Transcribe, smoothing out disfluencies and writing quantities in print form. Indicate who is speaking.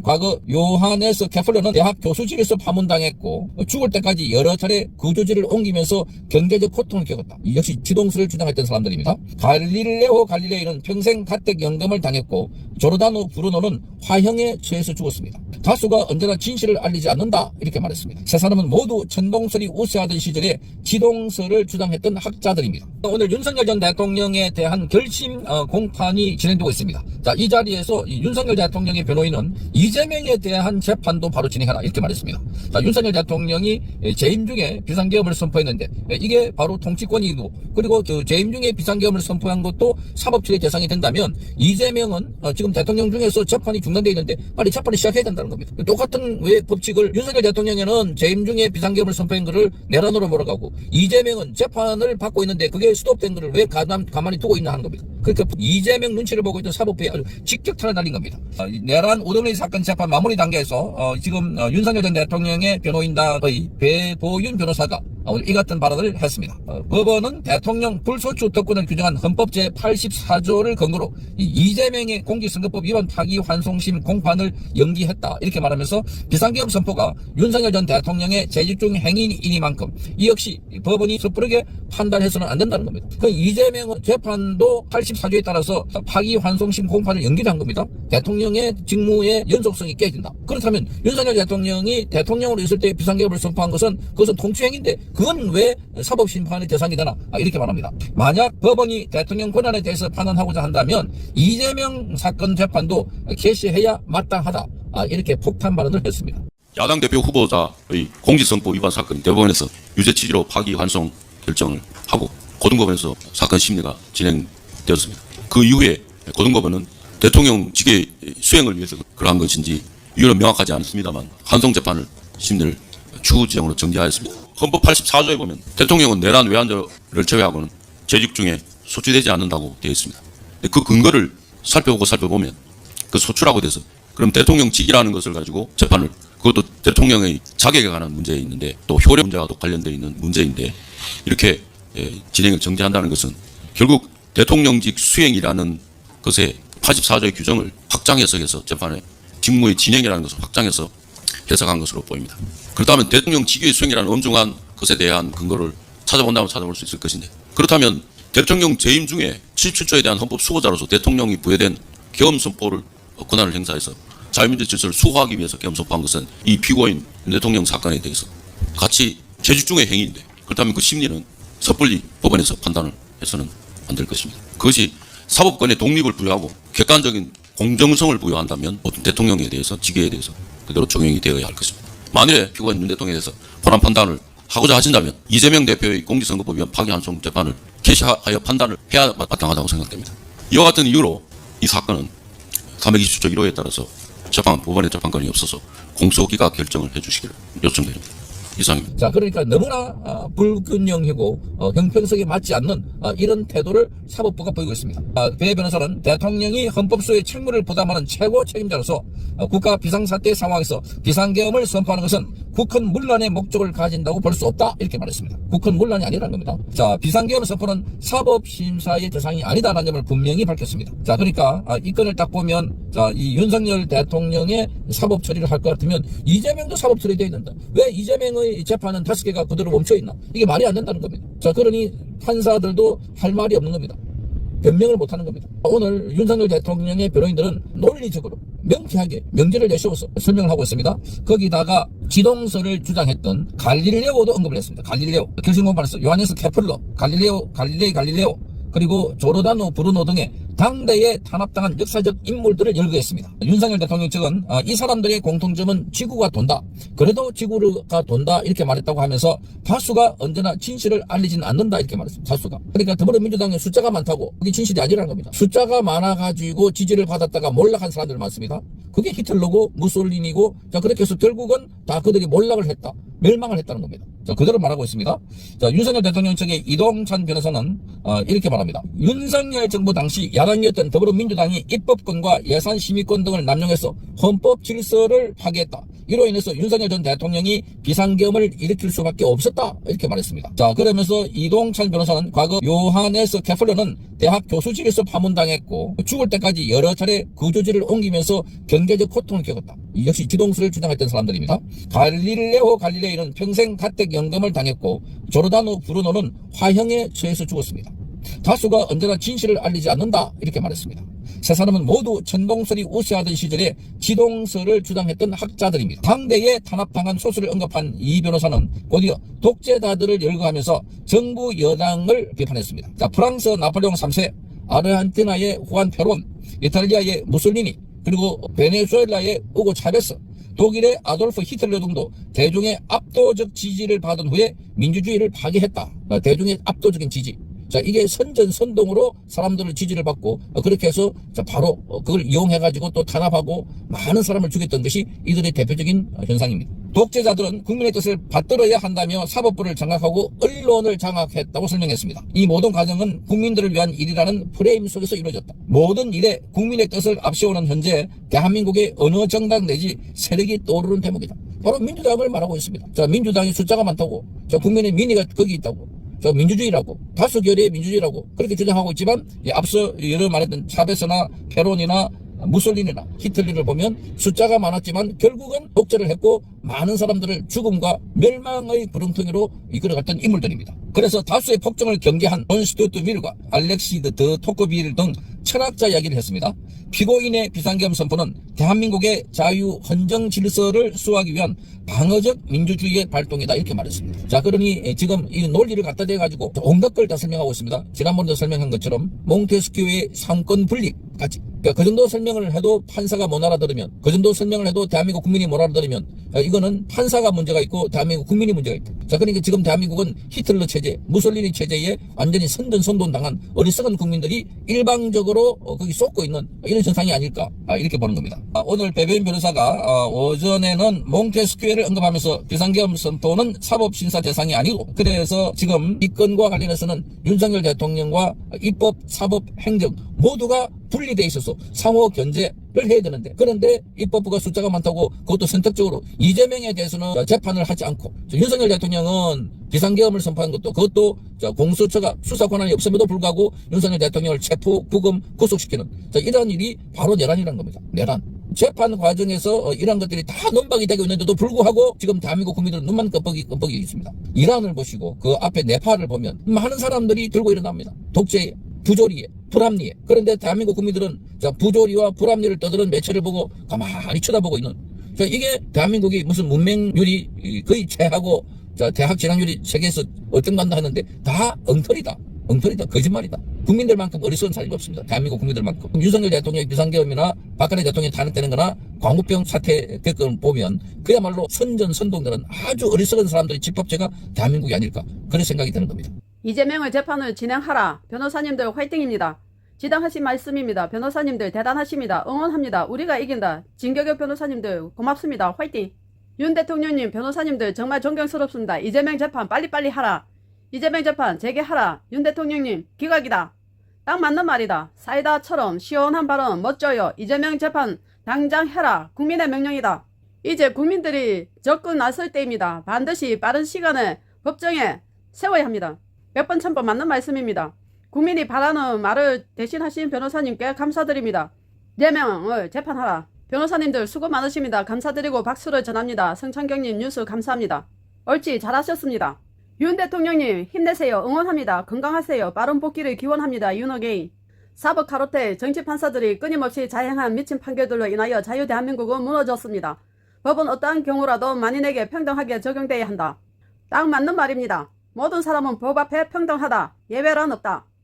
Speaker 1: 과거 요하네스 케플러는 대학 교수직에서 파문당했고 죽을 때까지 여러 차례 거주지를 옮기면서 경제적 고통을 겪었다. 역시 지동설을 주장했던 사람들입니다. 갈릴레오 갈릴레이는 평생 가택연금을 당했고 조르다노 브루노는 화형에 처해서 죽었습니다. 다수가 언제나 진실을 알리지 않는다 이렇게 말했습니다. 세 사람은 모두 천동설이 우세하던 시절에 지동설을 주장했던 학자들입니다. 오늘 윤석열 전 대통령에 대한 결심 공판이 진행되고 있습니다. 자, 이 자리에서 윤석열 대통령의 변호인은 이재명에 대한 재판도 바로 진행하라 이렇게 말했습니다. 자, 윤석열 대통령이 재임 중에 비상계엄을 선포했는데 이게 바로 통치권이고 그리고 재임 중에 비상계엄을 선포한 것도 사법처리 대상이 된다면 이재명은 지금 대통령 중에서 재판이 중단되어 있는데 빨리 재판을 시작해야 된다는 겁니다. 똑같은 왜 법칙을 윤석열 대통령에는 재임 중에 비상계엄을 선포한 것을 내란으로 몰아가고 이재명은 재판을 받고 있는데 그게 스톱된 것을 왜 가만히 두고 있나 하는 겁니다. 그러니까 이재명 눈치를 보고 있던 사법부에 아주 직격탄을 날린 겁니다. 내란 오동리 사건 재판 마무리 단계에서 지금 윤석열 전 대통령의 변호인단의 배보윤 변호사가 오늘 이 같은 발언을 했습니다. 법원은 대통령 불소추 특권을 규정한 헌법 제84조를 근거로 이재명의 공직선거법 위반 파기환송심 공판을 연기했다 이렇게 말하면서 비상계엄 선포가 윤석열 전 대통령의 재직 중 행위이니만큼 이 역시 법원이 섣부르게 판단해서는 안 된다는 겁니다. 그 이재명은 재판도 84조에 따라서 파기환송심 공판을 연기한 겁니다. 대통령의 직무의 연속성이 깨진다. 그렇다면 윤석열 대통령이 대통령으로 있을 때 비상계엄을 선포한 것은 그것은 통치행위인데 그건 왜 사법심판의 대상이 되나 이렇게 말합니다. 만약 법원이 대통령 권한에 대해서 판단하고자 한다면 이재명 사건 재판도 개시해야 마땅하다 이렇게 폭탄 발언을 했습니다.
Speaker 2: 야당 대표 후보자의 공직선거 위반 사건이 대법원에서 유죄 취지로 파기환송 결정을 하고 고등법원에서 사건 심리가 진행되었습니다. 그 이후에 고등법원은 대통령직의 수행을 위해서 그러한 것인지 이유는 명확하지 않습니다만 환송재판을 심리를 추후 지정으로 정지하였습니다. 헌법 84조에 보면 대통령은 내란 외환자를 제외하고는 재직 중에 소추되지 않는다고 되어 있습니다. 그 근거를 살펴보면 그 소추라고 돼서 그럼 대통령직이라는 것을 가지고 재판을 그것도 대통령의 자격에 관한 문제에 있는데 또 효력 문제와도 관련되어 있는 문제인데 이렇게 진행을 정지한다는 것은 결국 대통령직 수행이라는 것에 84조의 규정을 확장해석해서 재판의 직무의 진행이라는 것을 확장해서 해석한 것으로 보입니다. 그렇다면 대통령 직위의 수행이라는 엄중한 것에 대한 근거를 찾아본다면 찾아볼 수 있을 것인데 그렇다면 대통령 재임 중에 77조에 대한 헌법 수호자로서 대통령이 부여된 계엄 선포를 권한을 행사해서 자유민주 질서를 수호하기 위해서 계엄 선포한 것은 이 피고인 대통령 사건에 대해서 같이 재직 중의 행위인데 그렇다면 그 심리는 섣불리 법원에서 판단을 해서는 안 될 것입니다. 그것이 사법권의 독립을 부여하고 객관적인 공정성을 부여한다면 모든 대통령에 대해서 직위에 대해서 그대로 적용이 되어야 할 것입니다. 만일에 피고인 윤 대통령에 대해서 본안 판단을 하고자 하신다면 이재명 대표의 공직선거법 위반 파기환송 재판을 개시하여 판단을 해야 마땅하다고 생각됩니다. 이와 같은 이유로 이 사건은 327조 1호에 따라서 법원의 재판권이 없어서 공소기각 결정을 해주시기를 요청드립니다. 이상입니다.
Speaker 1: 자, 그러니까 너무나 불균형이고 형평성에 맞지 않는 이런 태도를 사법부가 보이고 있습니다. 배 변호사는 대통령이 헌법소의 책무를 부담하는 최고 책임자로서 국가 비상사태 상황에서 비상계엄을 선포하는 것은 국헌문란의 목적을 가진다고 볼 수 없다 이렇게 말했습니다. 국헌문란이 아니라는 겁니다. 자, 비상계엄 선포는 사법심사의 대상이 아니다라는 점을 분명히 밝혔습니다. 자, 그러니까 이 건을 딱 보면 자, 이 윤석열 대통령의 사법 처리를 할 것 같으면 이재명도 사법 처리되어 있는다. 왜 이재명의 재판은 5개가 그대로 멈춰 있나? 이게 말이 안 된다는 겁니다. 자, 그러니 판사들도 할 말이 없는 겁니다. 변명을 못하는 겁니다. 오늘 윤석열 대통령의 변호인들은 논리적으로 명쾌하게 명제를 내세워서 설명을 하고 있습니다. 거기다가 지동설을 주장했던 갈릴레오도 언급을 했습니다. 갈릴레오, 결승공판에서 요하네스 케플러, 갈릴레오 그리고 조르다노 브루노 등의 당대에 탄압당한 역사적 인물들을 열거했습니다. 윤석열 대통령 측은 이 사람들의 공통점은 지구가 돈다. 그래도 지구가 돈다 이렇게 말했다고 하면서 다수가 언제나 진실을 알리지는 않는다 이렇게 말했습니다. 다수가. 그러니까 더불어민주당에 숫자가 많다고 그게 진실이 아니라는 겁니다. 숫자가 많아가지고 지지를 받았다가 몰락한 사람들 많습니다. 그게 히틀러고 무솔리니고 자 그렇게 해서 결국은 다 그들이 몰락을 했다. 멸망을 했다는 겁니다. 자, 그대로 말하고 있습니다. 자, 윤석열 대통령 측의 이동찬 변호사는 이렇게 말합니다. 윤석열 정부 당시 야당이었던 더불어민주당이 입법권과 예산심의권 등을 남용해서 헌법 질서를 파괴했다. 이로 인해서 윤석열 전 대통령이 비상계엄을 일으킬 수밖에 없었다 이렇게 말했습니다. 자, 그러면서 이동찬 변호사는 과거 요하네스 케플러는 대학 교수직에서 파문당했고 죽을 때까지 여러 차례 구조지를 옮기면서 경제적 고통을 겪었다. 이 역시 지동설을 주장했던 사람들입니다. 갈릴레오 갈릴레이는 평생 가택 연금을 당했고 조르다노 브루노는 화형에 처해서 죽었습니다. 다수가 언제나 진실을 알리지 않는다 이렇게 말했습니다. 세 사람은 모두 천동설이 우세하던 시절에 지동설을 주장했던 학자들입니다. 당대에 탄압당한 소수를 언급한 이 변호사는 곧이어 독재자들을 열거하면서 정부 여당을 비판했습니다. 자, 프랑스 나폴레옹 3세, 아르헨티나의 후안 페론, 이탈리아의 무솔리니, 그리고 베네수엘라의 우고 차베스, 독일의 아돌프 히틀러 등도 대중의 압도적 지지를 받은 후에 민주주의를 파괴했다. 대중의 압도적인 지지. 자, 이게 선전선동으로 사람들을 지지를 받고 그렇게 해서 바로 그걸 이용해가지고 또 탄압하고 많은 사람을 죽였던 것이 이들의 대표적인 현상입니다. 독재자들은 국민의 뜻을 받들어야 한다며 사법부를 장악하고 언론을 장악했다고 설명했습니다. 이 모든 과정은 국민들을 위한 일이라는 프레임 속에서 이루어졌다. 모든 일에 국민의 뜻을 앞세우는 현재 대한민국의 어느 정당 내지 세력이 떠오르는 대목이다. 바로 민주당을 말하고 있습니다. 자, 민주당이 숫자가 많다고, 자, 국민의 민의가 거기 있다고, 저 민주주의라고, 다수결의 민주주의라고 그렇게 주장하고 있지만 앞서 여러 말했던 차베스나 페론이나 무솔리니나 히틀러를 보면 숫자가 많았지만 결국은 독재를 했고 많은 사람들을 죽음과 멸망의 구렁텅이로 이끌어갔던 인물들입니다. 그래서 다수의 폭정을 경계한 존 스튜어트 밀과 알렉시드 더 토크빌 등 철학자 이야기를 했습니다. 피고인의 비상계엄 선포는 대한민국의 자유 헌정 질서를 수호하기 위한 방어적 민주주의의 발동이다 이렇게 말했습니다. 자, 그러니 지금 이 논리를 갖다 대가지고 온갖 걸 다 설명하고 있습니다. 지난번에도 설명한 것처럼 몽테스큐의 상권 분립까지, 그러니까 그 정도 설명을 해도 판사가 못 알아들으면, 그 정도 설명을 해도 대한민국 국민이 못 알아들으면 이거는 판사가 문제가 있고 대한민국 국민이 문제가 있다. 자, 그러니까 지금 대한민국은 히틀러 체제, 무솔리니 체제에 완전히 선전선동당한 어리석은 국민들이 일방적으로 거기 쏟고 있는 이런 현상이 아닐까 이렇게 보는 겁니다. 오늘 배배인 변호사가 오전에는 몽테스큐를 언급하면서 비상계엄 선포는 사법심사 대상이 아니고, 그래서 지금 이 건과 관련해서는 윤석열 대통령과 입법, 사법, 행정 모두가 분리되어 있어서 상호 견제를 해야 되는데, 그런데 입법부가 숫자가 많다고 그것도 선택적으로 이재명에 대해서는 재판을 하지 않고, 윤석열 대통령은 비상계엄을 선포한 것도 그것도 공수처가 수사 권한이 없음에도 불구하고 윤석열 대통령을 체포, 구금, 구속시키는 이러한 일이 바로 내란이라는 겁니다. 내란. 재판 과정에서 이런 것들이 다 논박이 되고 있는데도 불구하고 지금 대한민국 국민들은 눈만 끔뻑이 있습니다. 이란을 보시고 그 앞에 네팔을 보면 많은 사람들이 들고 일어납니다. 독재에, 부조리에, 불합리에. 그런데 대한민국 국민들은 부조리와 불합리를 떠드는 매체를 보고 가만히 쳐다보고 있는, 이게 대한민국이 무슨 문맹률이 거의 최하고 대학 진학률이 세계에서 어떤간다 하는데 다 엉터리다. 거짓말이다. 국민들만큼 어리석은 사람이 없습니다. 대한민국 국민들만큼. 윤석열 대통령의 비상계엄이나 박근혜 대통령이 탄핵되는 거나 광우병 사태 겪은 보면 그야말로 선전선동들은 아주 어리석은 사람들의 집합체가 대한민국이 아닐까, 그런 생각이 드는 겁니다.
Speaker 3: 이재명의 재판을 진행하라. 변호사님들 화이팅입니다. 지당하신 말씀입니다. 변호사님들 대단하십니다. 응원합니다. 우리가 이긴다. 진격의 변호사님들 고맙습니다. 화이팅. 윤 대통령님, 변호사님들 정말 존경스럽습니다. 이재명 재판 빨리빨리 하라. 이재명 재판 재개하라. 윤 대통령님 기각이다. 딱 맞는 말이다. 사이다처럼 시원한 발언 멋져요. 이재명 재판 당장 해라. 국민의 명령이다. 이제 국민들이 접근 나설 때입니다. 반드시 빠른 시간에 법정에 세워야 합니다. 몇 번 천번 맞는 말씀입니다. 국민이 바라는 말을 대신하신 변호사님께 감사드립니다. 이재명을 재판하라. 변호사님들 수고 많으십니다. 감사드리고 박수를 전합니다. 성창경님 뉴스 감사합니다. 옳지, 잘하셨습니다. 윤 대통령님 힘내세요. 응원합니다. 건강하세요. 빠른 복귀를 기원합니다. 윤어게인. 사법 카르텔 정치 판사들이 끊임없이 자행한 미친 판결들로 인하여 자유 대한민국은 무너졌습니다. 법은 어떠한 경우라도 만인에게 평등하게 적용돼야 한다. 딱 맞는 말입니다. 모든 사람은 법 앞에 평등하다. 예외란 없다.